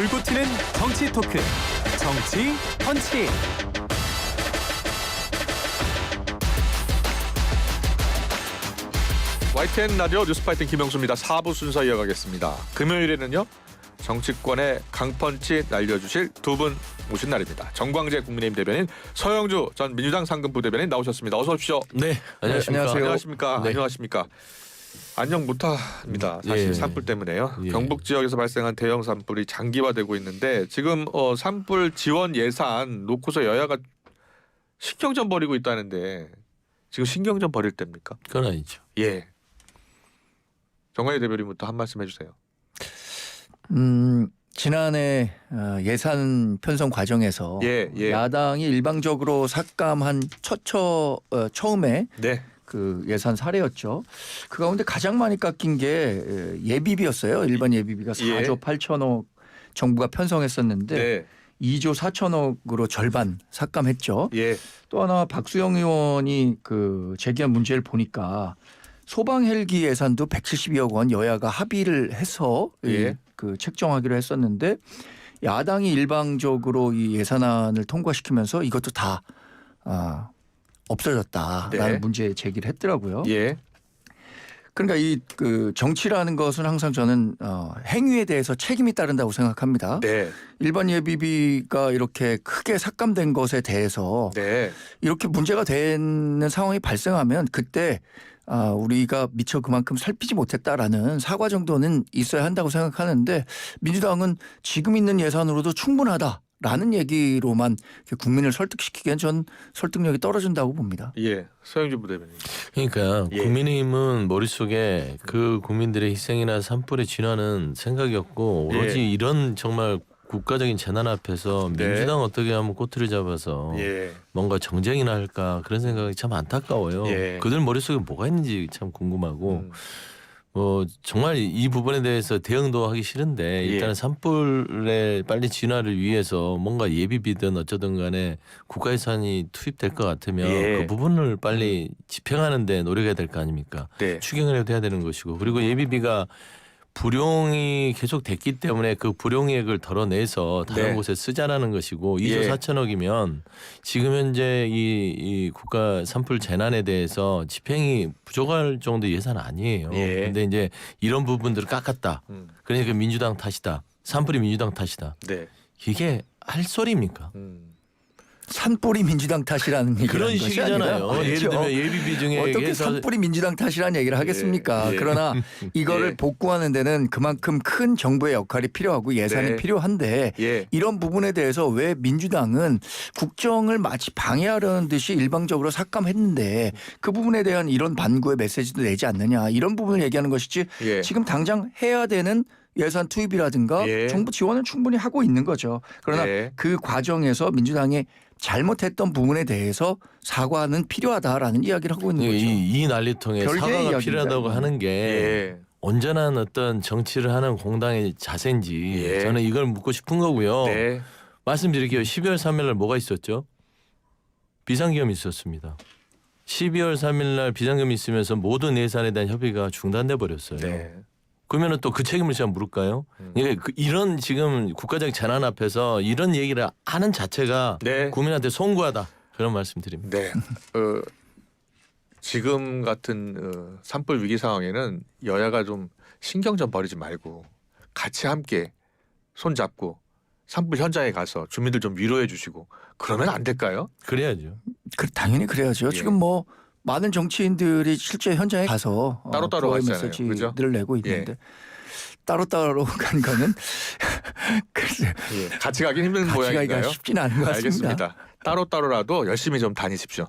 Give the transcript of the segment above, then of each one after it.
불고 튀는 정치 토크 정치 펀치. YTN 라디오 뉴스파이팅 김영수입니다. 4부 순서 이어가겠습니다. 금요일에는요 정치권의 강펀치 날려주실 두 분 모신 날입니다. 정광재 국민의힘 대변인, 서영주 전 민주당 상근부 대변인 나오셨습니다. 어서 오십시오. 네, 안녕하십니까. 안녕하십니까. 네. 안녕하십니까. 안녕 못합니다. 사실 예. 산불 때문에요. 예. 경북 지역에서 발생한 대형 산불이 장기화되고 있는데 지금 산불 지원 예산 놓고서 여야가 신경전 벌이고 있다는데 지금 신경전 벌일 때입니까? 그건 아니죠. 예. 정광재 대변인부터 한 말씀 해주세요. 지난해 예산 편성 과정에서 예. 야당이 일방적으로 삭감한 처음에 네. 그 예산 사례였죠. 그 가운데 가장 많이 깎인 게 예비비였어요. 일반 예비비가 4조 8천억 정부가 편성했었는데 네. 2조 4천억으로 절반 삭감했죠. 예. 또 하나 박수영 의원이 그 제기한 문제를 보니까 소방 헬기 예산도 172억 원 여야가 합의를 해서 예. 그 책정하기로 했었는데 야당이 일방적으로 이 예산안을 통과시키면서 이것도 다 없어졌다라는 네. 문제 제기를 했더라고요. 예. 그러니까 이 그 정치라는 것은 항상 저는 행위에 대해서 책임이 따른다고 생각합니다. 네. 일반 예비비가 이렇게 크게 삭감된 것에 대해서 네. 이렇게 문제가 되는 상황이 발생하면 그때 우리가 미처 그만큼 살피지 못했다라는 사과 정도는 있어야 한다고 생각하는데 민주당은 지금 있는 예산으로도 충분하다라는 얘기로만 국민을 설득시키기엔 전 설득력이 떨어진다고 봅니다. 예. 서영주 부대변인. 그러니까 예. 국민의힘은 머릿속에 그 국민들의 희생이나 산불의 진화는 생각이 없고 오로지 예. 이런 정말 국가적인 재난 앞에서 네. 민주당 어떻게 하면 꼬투리 잡아서 예. 뭔가 정쟁이나 할까 그런 생각이 참 안타까워요. 예. 그들 머릿속에 뭐가 있는지 참 궁금하고 음. 정말 이 부분에 대해서 대응도 하기 싫은데 일단은 예. 산불의 빨리 진화를 위해서 뭔가 예비비든 어쩌든 간에 국가 예산이 투입될 것 같으면 예. 그 부분을 빨리 집행하는 데 노력해야 될 거 아닙니까? 네. 추경을 해도 해야 되는 것이고 그리고 예비비가 불용이 계속 됐기 때문에 그 불용액을 덜어내서 다른 네. 곳에 쓰자라는 것이고 2조 예. 4천억이면 지금 현재 이 국가 산불 재난에 대해서 집행이 부족할 정도 예산 아니에요. 예. 근데 이제 이런 부분들을 깎았다. 음. 그러니까 민주당 탓이다. 산불이 민주당 탓이다. 네. 이게 할 소리입니까? 산불이 민주당 탓이라는 얘기를 그런 하는 것이 식이잖아요. 아니라 예를 들면 예비비 중에 어떻게 해서 산불이 민주당 탓이라는 얘기를 하겠습니까? 예. 그러나 이거를 예. 복구하는 데는 그만큼 큰 정부의 역할이 필요하고 예산이 네. 필요한데 예. 이런 부분에 대해서 왜 민주당은 국정을 마치 방해하려는 듯이 일방적으로 삭감했는데 그 부분에 대한 이런 반구의 메시지도 내지 않느냐 이런 부분을 얘기하는 것이지 예. 지금 당장 해야 되는 예산 투입이라든가 예. 정부 지원을 충분히 하고 있는 거죠. 그러나 네. 그 과정에서 민주당이 잘못했던 부분에 대해서 사과는 필요하다라는 이야기를 하고 있는 거죠. 이 난리통에 별개의 사과가 이야기입니다. 필요하다고 하는 게 예. 온전한 어떤 정치를 하는 공당의 자세인지 예. 저는 이걸 묻고 싶은 거고요. 네. 말씀드릴게요. 12월 3일 날 뭐가 있었죠? 비상계엄이 있었습니다. 12월 3일 날 비상계엄이 있으면서 모든 예산에 대한 협의가 중단돼 버렸어요. 네. 그러면 또 그 책임을 제가 물을까요? 그러니까 이런 지금 국가적 재난 앞에서 이런 얘기를 하는 자체가 네. 국민한테 송구하다. 그런 말씀드립니다. 네. 지금 같은 산불 위기 상황에는 여야가 좀 신경전 벌이지 말고 같이 함께 손잡고 산불 현장에 가서 주민들 좀 위로해 주시고 그러면 안 될까요? 그래야죠. 당연히 그래야죠. 예. 지금 뭐 많은 정치인들이 실제 현장에 가서 따로따로 구호의 갔잖아요. 메시지를 그죠? 내고 있는데 따로따로 간 거는 글쎄 예. 같이 가긴 힘든 같이 가기가 모양인가요? 쉽지는 않은 것 같습니다. 알겠습니다. 따로따로라도 열심히 좀 다니십시오.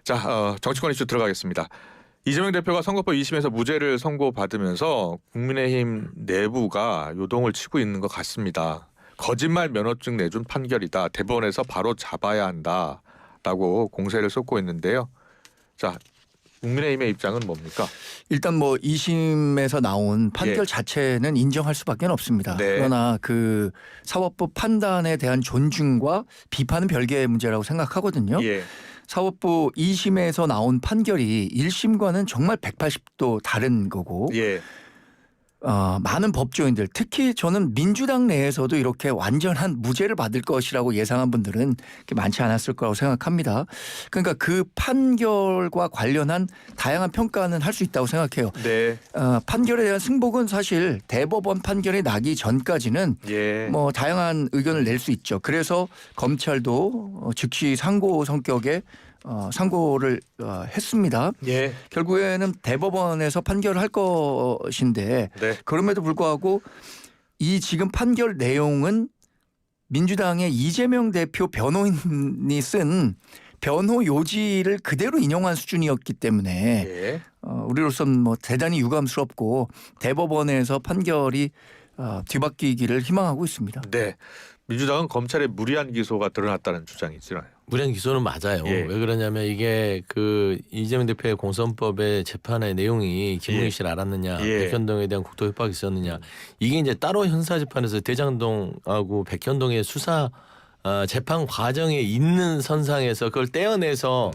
자, 정치권 이슈 들어가겠습니다. 이재명 대표가 선거법 2심에서 무죄를 선고받으면서 국민의힘 내부가 요동을 치고 있는 것 같습니다. 거짓말 면허증 내준 판결이다. 대법원에서 바로 잡아야 한다라고 공세를 쏟고 있는데요. 자, 국민의힘의 입장은 뭡니까? 일단 뭐 2심에서 나온 판결 예. 자체는 인정할 수밖에 없습니다. 네. 그러나 그 사법부 판단에 대한 존중과 비판은 별개의 문제라고 생각하거든요. 예. 사법부 2심에서 나온 판결이 1심과는 정말 180도 다른 거고 예. 많은 법조인들 특히 저는 민주당 내에서도 이렇게 완전한 무죄를 받을 것이라고 예상한 분들은 그렇게 많지 않았을 거라고 생각합니다. 그러니까 그 판결과 관련한 다양한 평가는 할 수 있다고 생각해요. 네. 판결에 대한 승복은 사실 대법원 판결이 나기 전까지는 예. 뭐 다양한 의견을 낼 수 있죠. 그래서 검찰도 즉시 상고 성격의 상고를 했습니다. 예. 결국에는 대법원에서 판결을 할 것인데 네. 그럼에도 불구하고 이 지금 판결 내용은 민주당의 이재명 대표 변호인이 쓴 변호 요지를 그대로 인용한 수준이었기 때문에 예. 우리로서는 뭐 대단히 유감스럽고 대법원에서 판결이 뒤바뀌기를 희망하고 있습니다. 네. 민주당은 검찰의 무리한 기소가 드러났다는 주장이 있잖아요. 무리한 기소는 맞아요. 예. 왜 그러냐면 이게 그 이재명 대표의 공선법의 재판의 내용이 김웅희 씨를 알았느냐, 예. 백현동에 대한 국토 협박이 있었느냐, 이게 이제 따로 형사 재판에서 대장동하고 백현동의 수사 재판 과정에 있는 선상에서 그걸 떼어내서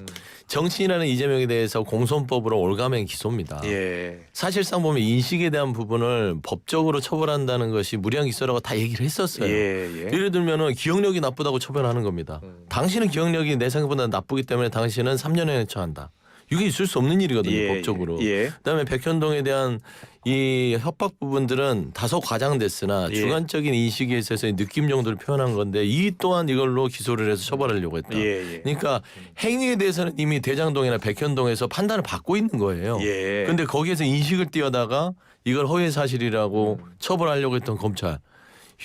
정치인이라는 이재명에 대해서 공선법으로 올가맨 기소입니다. 예. 사실상 보면 인식에 대한 부분을 법적으로 처벌한다는 것이 무리한 기소라고 다 얘기를 했었어요. 예. 예를 들면은 기억력이 나쁘다고 처벌하는 겁니다. 당신은 기억력이 내 생각보다 나쁘기 때문에 당신은 3년에 처한다. 이게 있을 수 없는 일이거든요, 예. 법적으로. 예. 그다음에 백현동에 대한 이 협박 부분들은 다소 과장됐으나 예. 주관적인 인식에 있어서의 느낌 정도를 표현한 건데 이 또한 이걸로 기소를 해서 처벌하려고 했다. 예. 그러니까 행위에 대해서는 이미 대장동이나 백현동에서 판단을 받고 있는 거예요. 예. 근데 거기에서 인식을 띄어다가 이걸 허위 사실이라고 처벌하려고 했던 검찰.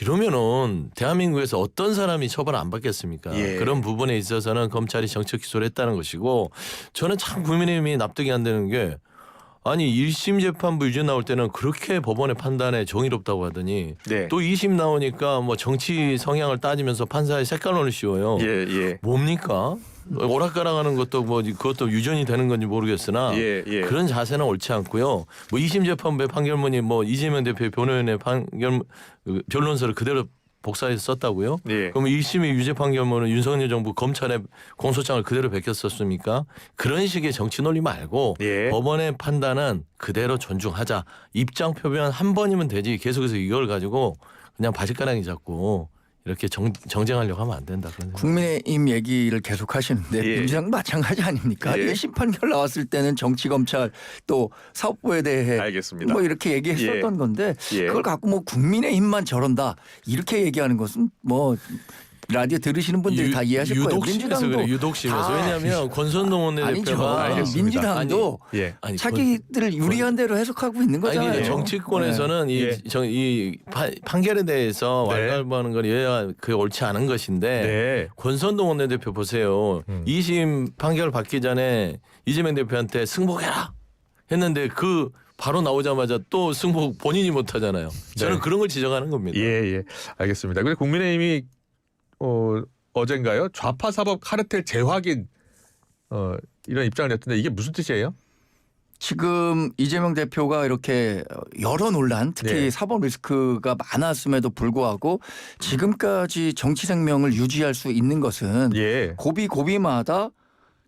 이러면은 대한민국에서 어떤 사람이 처벌 안 받겠습니까? 예. 그런 부분에 있어서는 검찰이 정책 기소를 했다는 것이고 저는 참 국민의힘이 납득이 안 되는 게 아니 1심 재판부 유죄 나올 때는 그렇게 법원의 판단에 정의롭다고 하더니 네. 또 2심 나오니까 뭐 정치 성향을 따지면서 판사의 색깔론을 씌워요. 예. 뭡니까? 오락가락하는 것도 뭐 그것도 유전이 되는 건지 모르겠으나 예. 그런 자세는 옳지 않고요. 뭐 2심 재판부의 판결문이 뭐 이재명 대표의 변호인의 변론서를 그대로 복사해서 썼다고요? 예. 그럼 1심의 유죄 판결문은 윤석열 정부 검찰의 공소장을 그대로 베꼈었습니까? 그런 식의 정치 논리 말고 예. 법원의 판단은 그대로 존중하자. 입장 표명 한 번이면 되지. 계속해서 이걸 가지고 그냥 바짓가랑이 잡고 이렇게 정쟁하려고 하면 안 된다. 그런 생각. 국민의힘 얘기를 계속 하시는데 예. 민주당 마찬가지 아닙니까? 예. 1심 판결 나왔을 때는 정치검찰 또 사법부에 대해 알겠습니다. 뭐 이렇게 얘기했었던 예. 건데 예. 그걸 갖고 뭐 국민의힘만 저런다 이렇게 얘기하는 것은 뭐 라디오 들으시는 분들이 다 이해하실 거예요. 유독심에서 그래. 유독심에서. 다 왜냐하면 권선동 아니죠. 원내대표가 알겠습니다. 민주당도 예. 아니, 자기들 유리한 대로 해석하고 있는 아니 거잖아요. 근데 정치권에서는 예. 이 판결에 대해서 네. 왈가왈부하는 건 얘가 그게 옳지 않은 것인데 네. 권선동 원내대표 보세요. 2심 판결 받기 전에 이재명 대표한테 승복해라 했는데 그 바로 나오자마자 또 승복 본인이 못하잖아요. 저는 네. 그런 걸 지적하는 겁니다. 예. 알겠습니다. 근데 국민의힘이 어젠가요? 좌파 사법 카르텔 재확인 이런 입장을 냈던데 이게 무슨 뜻이에요? 지금 이재명 대표가 이렇게 여러 논란 특히 네. 사법 리스크가 많았음에도 불구하고 지금까지 정치 생명을 유지할 수 있는 것은 예. 고비마다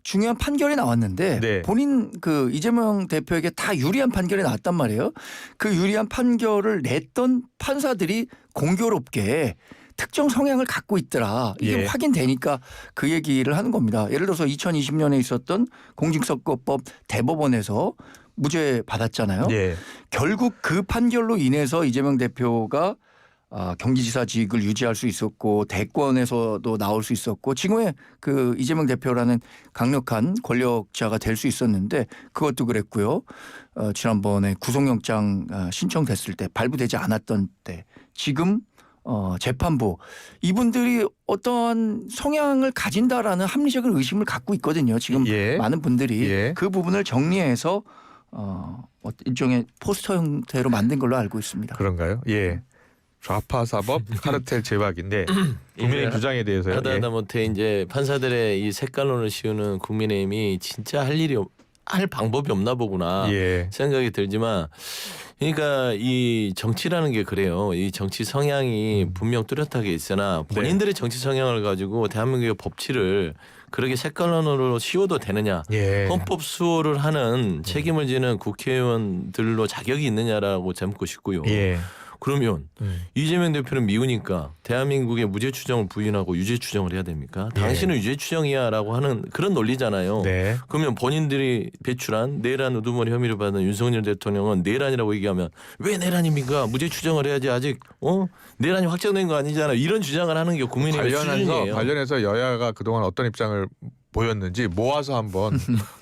중요한 판결이 나왔는데 네. 본인 그 이재명 대표에게 다 유리한 판결이 나왔단 말이에요. 그 유리한 판결을 냈던 판사들이 공교롭게 특정 성향을 갖고 있더라. 이게 예. 확인되니까 그 얘기를 하는 겁니다. 예를 들어서 2020년에 있었던 공직선거법 대법원에서 무죄 받았잖아요. 예. 결국 그 판결로 인해서 이재명 대표가 경기지사직을 유지할 수 있었고 대권에서도 나올 수 있었고 지금의 그 이재명 대표라는 강력한 권력자가 될 수 있었는데 그것도 그랬고요. 지난번에 구속영장 신청됐을 때 발부되지 않았던 때 지금 재판부 이분들이 어떠한 성향을 가진다라는 합리적인 의심을 갖고 있거든요. 지금 예. 많은 분들이 예. 그 부분을 정리해서 일종의 포스터 형태로 만든 걸로 알고 있습니다. 그런가요? 예. 좌파 사법 카르텔 재확인데 국민의 주장에 대해서요. 하다 못해 이제 판사들의 이 색깔론을 씌우는 국민의힘이 진짜 할 일이 할 방법이 없나 보구나 예. 생각이 들지만 그러니까 이 정치라는 게 그래요. 이 정치 성향이 분명 뚜렷하게 있으나 본인들의 정치 성향을 가지고 대한민국의 법치를 그렇게 색깔론으로 씌워도 되느냐. 예. 헌법 수호를 하는 책임을 지는 국회의원들로 자격이 있느냐라고 묻고 싶고요. 예. 그러면 이재명 대표는 미우니까 대한민국의 무죄 추정을 부인하고 유죄 추정을 해야 됩니까? 당신은 유죄 추정이야라고 하는 그런 논리잖아요. 네. 그러면 본인들이 배출한 내란 우두머리 혐의를 받은 윤석열 대통령은 내란이라고 얘기하면 왜 내란입니까? 무죄 추정을 해야지 아직 내란이 확정된 거 아니잖아. 이런 주장을 하는 게 국민의힘의 수준이에요. 관련해서 여야가 그동안 어떤 입장을 보였는지 모아서 한번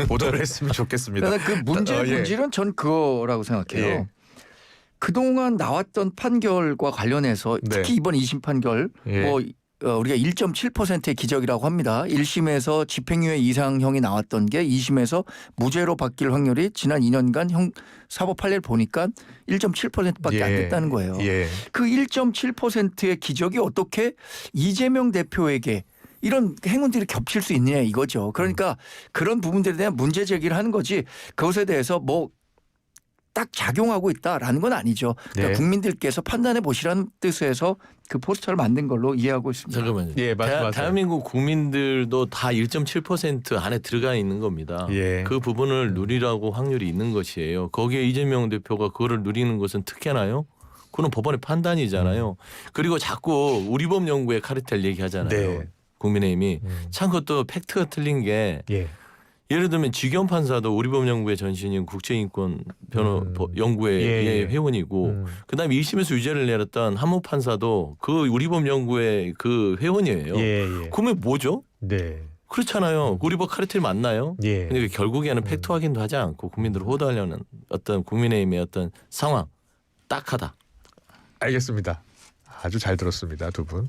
보도를 했으면 좋겠습니다. 그러니까 그 문제의 예. 본질은 전 그거라고 생각해요. 예. 그동안 나왔던 판결과 관련해서 네. 특히 이번 2심 판결 예. 우리가 1.7%의 기적이라고 합니다. 1심에서 집행유예 이상형이 나왔던 게 2심에서 무죄로 바뀔 확률이 지난 2년간 사법 판례를 보니까 1.7%밖에 안 됐다는 거예요. 예. 그 1.7%의 기적이 어떻게 이재명 대표에게 이런 행운들이 겹칠 수 있느냐 이거죠. 그러니까 그런 부분들에 대한 문제 제기를 하는 거지 그것에 대해서 뭐 딱 작용하고 있다라는 건 아니죠. 그러니까 네. 국민들께서 판단해 보시라는 뜻에서 그 포스터를 만든 걸로 이해하고 있습니다. 잠깐만요. 예, 말씀하세요. 대한민국 국민들도 다 1.7% 안에 들어가 있는 겁니다. 예. 그 부분을 누리라고 확률이 있는 것이에요. 거기에 이재명 대표가 그거를 누리는 것은 특혜나요? 그건 법원의 판단이잖아요. 그리고 자꾸 우리법 연구의 카르텔 얘기하잖아요. 네. 국민의힘이 참 그것도 팩트가 틀린 게 예. 예를 들면 직영 판사도 우리법 연구의 전신인 국제인권 연구회 예. 회원이고 그다음에 1심에서 유죄를 내렸던 한모 판사도 그 우리법 연구회 그 회원이에요. 예. 그러면 뭐죠? 네. 그렇잖아요. 우리법 카르텔 맞나요? 예. 근데 결국에는 팩트 확인도 하지 않고 국민들을 호도하려는 어떤 국민의힘의 어떤 상황 딱하다. 알겠습니다. 아주 잘 들었습니다, 두 분.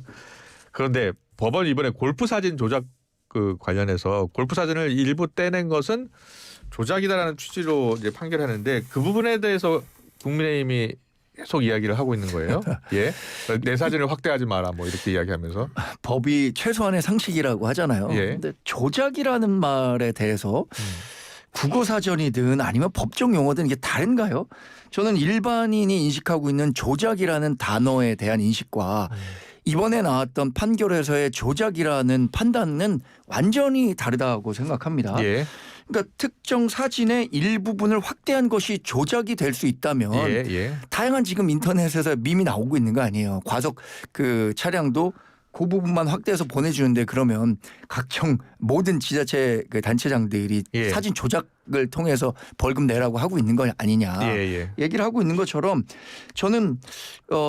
그런데 법원이 이번에 골프 사진 조작 그 관련해서 골프 사진을 일부 떼낸 것은 조작이다라는 취지로 이제 판결하는데 그 부분에 대해서 국민의힘이 계속 이야기를 하고 있는 거예요. 예, 내 사진을 확대하지 마라 뭐 이렇게 이야기하면서 법이 최소한의 상식이라고 하잖아요. 예. 근데 조작이라는 말에 대해서 국어 사전이든 아니면 법정 용어든 이게 다른가요? 저는 일반인이 인식하고 있는 조작이라는 단어에 대한 인식과 이번에 나왔던 판결에서의 조작이라는 판단은 완전히 다르다고 생각합니다. 예, 그러니까 특정 사진의 일부분을 확대한 것이 조작이 될 수 있다면 예. 다양한 지금 인터넷에서 밈이 나오고 있는 거 아니에요. 과속 그 차량도 그 부분만 확대해서 보내주는데 그러면 각종 모든 지자체 그 단체장들이 예. 사진 조작을 통해서 벌금 내라고 하고 있는 거 아니냐 예. 얘기를 하고 있는 것처럼 저는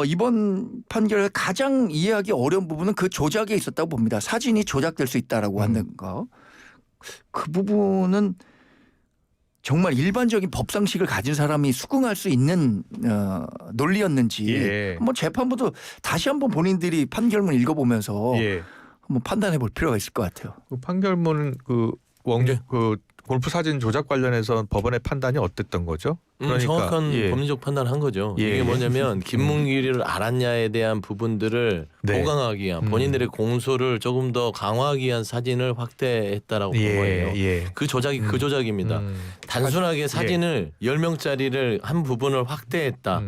이번 판결에 가장 이해하기 어려운 부분은 그 조작에 있었다고 봅니다. 사진이 조작될 수 있다라고 하는 거. 그 부분은 정말 일반적인 법상식을 가진 사람이 수긍할 수 있는 논리였는지 예. 한번 재판부도 다시 한번 본인들이 판결문 읽어보면서 예. 한번 판단해 볼 필요가 있을 것 같아요. 그 판결문 그 골프 사진 조작 관련해서 법원의 판단이 어땠던 거죠? 그러니까 정확한 예. 법리적 판단을 한 거죠. 예. 이게 뭐냐면 김문기를 알았냐에 대한 부분들을 네. 보강하기 위한 본인들의 공소를 조금 더 강화하기 위한 사진을 확대했다라고 본 거예요. 예. 그 조작이 그 조작입니다. 단순하게 사진을 10명짜리를 한 부분을 확대했다.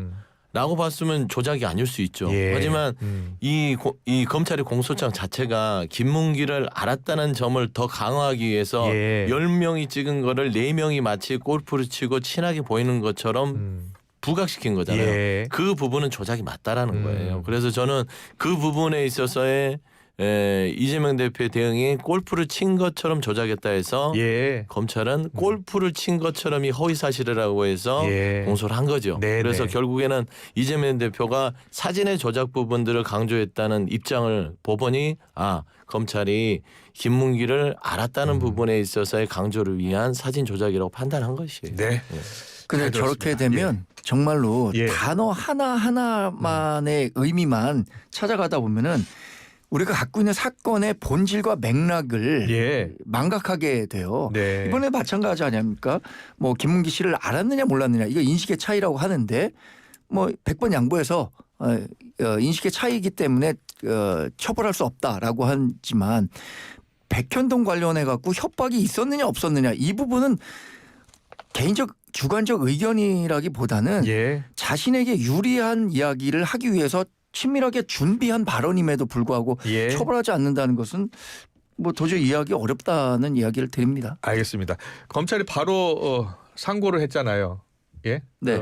라고 봤으면 조작이 아닐 수 있죠. 예. 하지만 이 검찰의 공소장 자체가 김문기를 알았다는 점을 더 강화하기 위해서 예. 10명이 찍은 거를 4명이 마치 골프를 치고 친하게 보이는 것처럼 부각시킨 거잖아요. 예. 그 부분은 조작이 맞다라는 거예요. 그래서 저는 그 부분에 있어서의 이재명 대표의 대응이 골프를 친 것처럼 조작했다 해서 예. 검찰은 골프를 친 것처럼이 허위 사실이라고 해서 예. 공소를 한 거죠. 네네. 그래서 결국에는 이재명 대표가 사진의 조작 부분들을 강조했다는 입장을 법원이 검찰이 김문기를 알았다는 부분에 있어서의 강조를 위한 사진 조작이라고 판단한 것이에요. 네. 근데 잘 저렇게 들었습니다. 되면 정말로 예. 단어 하나하나만의 의미만 찾아가다 보면은 우리가 갖고 있는 사건의 본질과 맥락을 예. 망각하게 돼요. 네. 이번에 마찬가지 아닙니까? 뭐 김문기 씨를 알았느냐 몰랐느냐 이거 인식의 차이라고 하는데 뭐 100번 양보해서 인식의 차이이기 때문에 처벌할 수 없다라고 하지만 백현동 관련해 갖고 협박이 있었느냐 없었느냐 이 부분은 개인적 주관적 의견이라기보다는 예. 자신에게 유리한 이야기를 하기 위해서 친밀하게 준비한 발언임에도 불구하고 예. 처벌하지 않는다는 것은 뭐 도저히 이해하기 어렵다는 이야기를 드립니다. 알겠습니다. 검찰이 바로 상고를 했잖아요. 예? 네.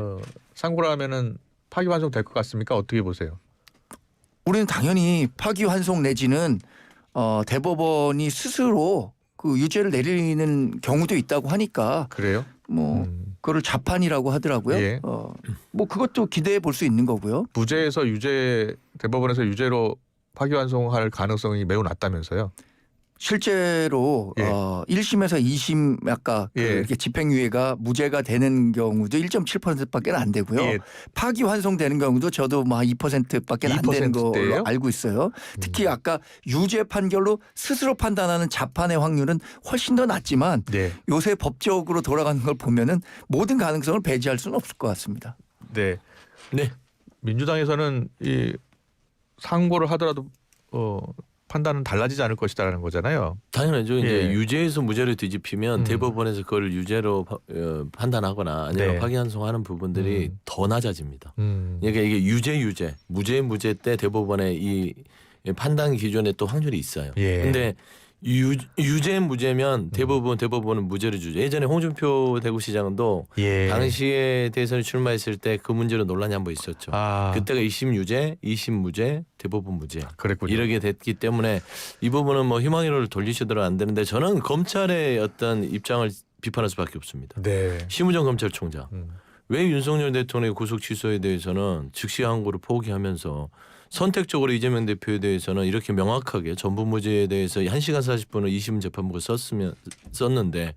상고를 하면은 파기환송 될 것 같습니까? 어떻게 보세요? 우리는 당연히 파기환송 내지는 대법원이 스스로 그 유죄를 내리는 경우도 있다고 하니까 그래요? 뭐 그거를 자판이라고 하더라고요. 예. 뭐 그것도 기대해 볼 수 있는 거고요. 무죄에서 유죄 대법원에서 유죄로 파기환송할 가능성이 매우 낮다면서요? 실제로 예. 1심에서 2심 아까 그 예. 이렇게 집행유예가 무죄가 되는 경우도 1.7%밖에 안 되고요. 예. 파기환송되는 경우도 저도 뭐 2%밖에 안 되는 2% 대예요? 걸로 알고 있어요. 특히 아까 유죄 판결로 스스로 판단하는 자판의 확률은 훨씬 더 낮지만 네. 요새 법적으로 돌아가는 걸 보면은 모든 가능성을 배제할 수는 없을 것 같습니다. 네. 네. 민주당에서는 이 상고를 하더라도 판단은 달라지지 않을 것이다라는 거잖아요. 당연하죠. 이제 예. 유죄에서 무죄를 뒤집히면 대법원에서 그걸 유죄로 판단하거나 아니면 네. 파기환송하는 부분들이 더 낮아집니다. 음. 그러니까 이게 유죄, 무죄 때 대법원의 이 판단 기준에 또 확률이 있어요. 예. 근데 유죄 무죄면 대법원은 무죄를 주죠. 예전에 홍준표 대구시장도 예. 당시에 대선에 출마했을 때 그 문제로 논란이 한번 있었죠. 아, 그때가 1심 유죄, 2심 무죄, 대법원 무죄. 그랬군요. 이렇게 됐기 때문에 이 부분은 뭐 희망이로를 돌리시더라도 안 되는데 저는 검찰의 어떤 입장을 비판할 수밖에 없습니다. 네. 심우정 검찰총장 음. 왜 윤석열 대통령의 구속 취소에 대해서는 즉시 항고를 포기하면서 선택적으로 이재명 대표에 대해서는 이렇게 명확하게 전부 무죄에 대해서 1시간 40분을 2심 재판부가 썼는데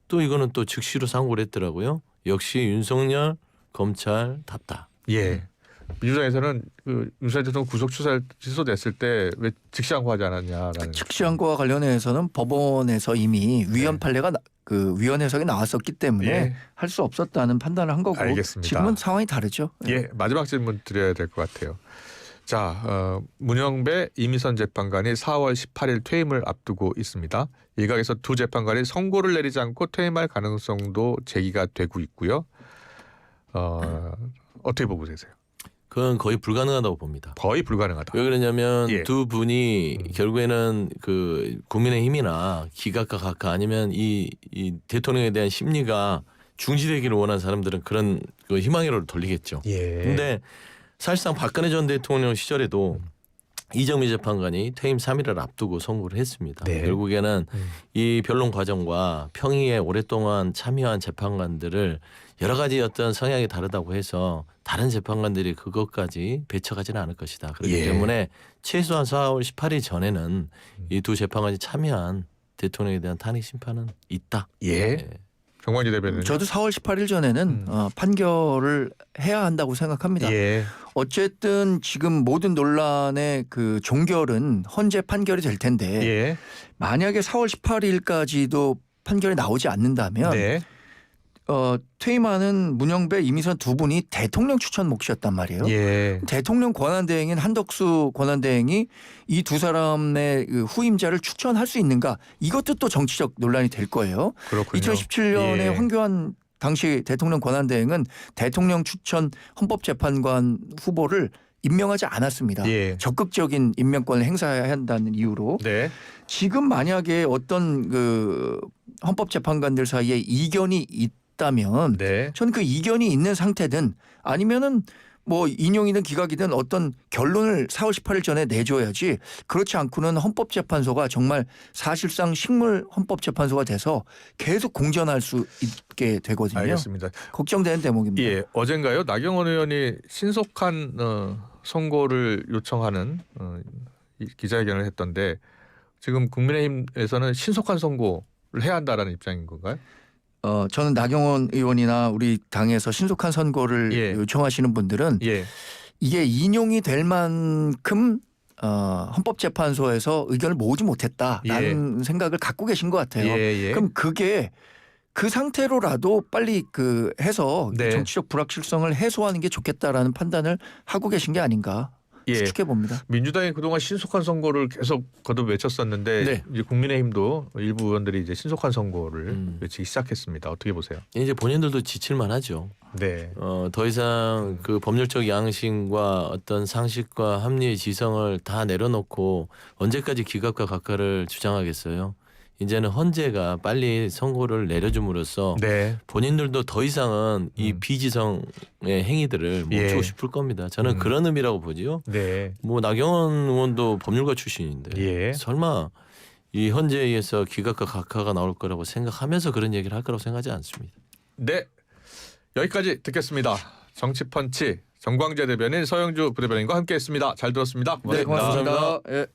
또 이거는 또 즉시로 상고를 했더라고요. 역시 윤석열 검찰답다. 예. 민주당에서는 그 윤석열 대통령 구속 취소됐을 때 왜 즉시 항고하지 않았냐라는. 즉시항고와 관련해서는 법원에서 이미 위헌 판례가 그 위헌 해석이 나왔었기 때문에 예. 할 수 없었다는 판단을 한 거고 알겠습니다. 지금은 상황이 다르죠. 예, 마지막 질문 드려야 될 것 같아요. 자, 문영배 이미선 재판관이 4월 18일 퇴임을 앞두고 있습니다. 일각에서 두 재판관이 선고를 내리지 않고 퇴임할 가능성도 제기가 되고 있고요. 어떻게 보고 계세요? 그건 거의 불가능하다고 봅니다. 거의 불가능하다. 왜 그러냐면 예. 두 분이 결국에는 그 국민의힘이나 기각과 각각 아니면 이 대통령에 대한 심리가 중지되기를 원하는 사람들은 그런 그 희망회로를 돌리겠죠. 예. 근데 사실상 박근혜 전 대통령 시절에도 이정미 재판관이 퇴임 3일을 앞두고 선고를 했습니다. 네. 결국에는 이 변론 과정과 평의에 오랫동안 참여한 재판관들을 여러 가지 어떤 성향이 다르다고 해서 다른 재판관들이 그것까지 배척하지는 않을 것이다. 그렇기 예. 때문에 최소한 4월 18일 전에는 이 두 재판관이 참여한 대통령에 대한 탄핵 심판은 있다. 예. 정관지 대변인. 저도 4월 18일 전에는 판결을 해야 한다고 생각합니다. 예. 어쨌든 지금 모든 논란의 그 종결은 헌재 판결이 될 텐데 예. 만약에 4월 18일까지도 판결이 나오지 않는다면 네. 퇴임하는 문영배, 이미선 두 분이 대통령 추천 몫이었단 말이에요. 예. 대통령 권한대행인 한덕수 권한대행이 이 두 사람의 그 후임자를 추천할 수 있는가 이것도 또 정치적 논란이 될 거예요. 그렇군요. 2017년에 예. 황교안 당시 대통령 권한대행은 대통령 추천 헌법재판관 후보를 임명하지 않았습니다. 예. 적극적인 임명권을 행사해야 한다는 이유로 네. 지금 만약에 어떤 그 헌법재판관들 사이에 이견이 있다면 네. 저는 그 이견이 있는 상태든 아니면은 뭐 인용이든 기각이든 어떤 결론을 4월 18일 전에 내줘야지 그렇지 않고는 헌법재판소가 정말 사실상 식물 헌법재판소가 돼서 계속 공전할 수 있게 되거든요. 알겠습니다. 걱정되는 대목입니다. 예, 어젠가요 나경원 의원이 신속한 선고를 요청하는 기자회견을 했던데 지금 국민의힘에서는 신속한 선고를 해야 한다라는 입장인 건가요? 저는 나경원 의원이나 우리 당에서 신속한 선고를 예. 요청하시는 분들은 예, 이게 인용이 될 만큼 헌법재판소에서 의견을 모으지 못했다라는 생각을 갖고 계신 것 같아요. 예. 그럼 그게 그 상태로라도 빨리 그 해서 네. 정치적 불확실성을 해소하는 게 좋겠다라는 판단을 하고 계신 게 아닌가 예. 추측해 봅니다. 민주당이 그동안 신속한 선거를 계속 거듭 외쳤었는데 네. 이제 국민의힘도 일부 의원들이 이제 신속한 선거를 외치기 시작했습니다. 어떻게 보세요? 이제 본인들도 지칠만하죠. 네. 더 이상 그 법률적 양심과 어떤 상식과 합리의 지성을 다 내려놓고 언제까지 기각과 각하를 주장하겠어요. 이제는 헌재가 빨리 선고를 내려줌으로써 네. 본인들도 더 이상은 이 비지성의 행위들을 멈추고 예. 싶을 겁니다. 저는 그런 의미라고 보지요. 네. 뭐 나경원 의원도 법률가 출신인데 예. 설마 이 헌재에 의해서 기각과 각하가 나올 거라고 생각하면서 그런 얘기를 할 거라고 생각하지 않습니다. 네. 여기까지 듣겠습니다. 정치펀치 정광재 대변인 서영주 부대변인과 함께했습니다. 잘 들었습니다. 네, 고맙습니다. 고맙습니다. 예.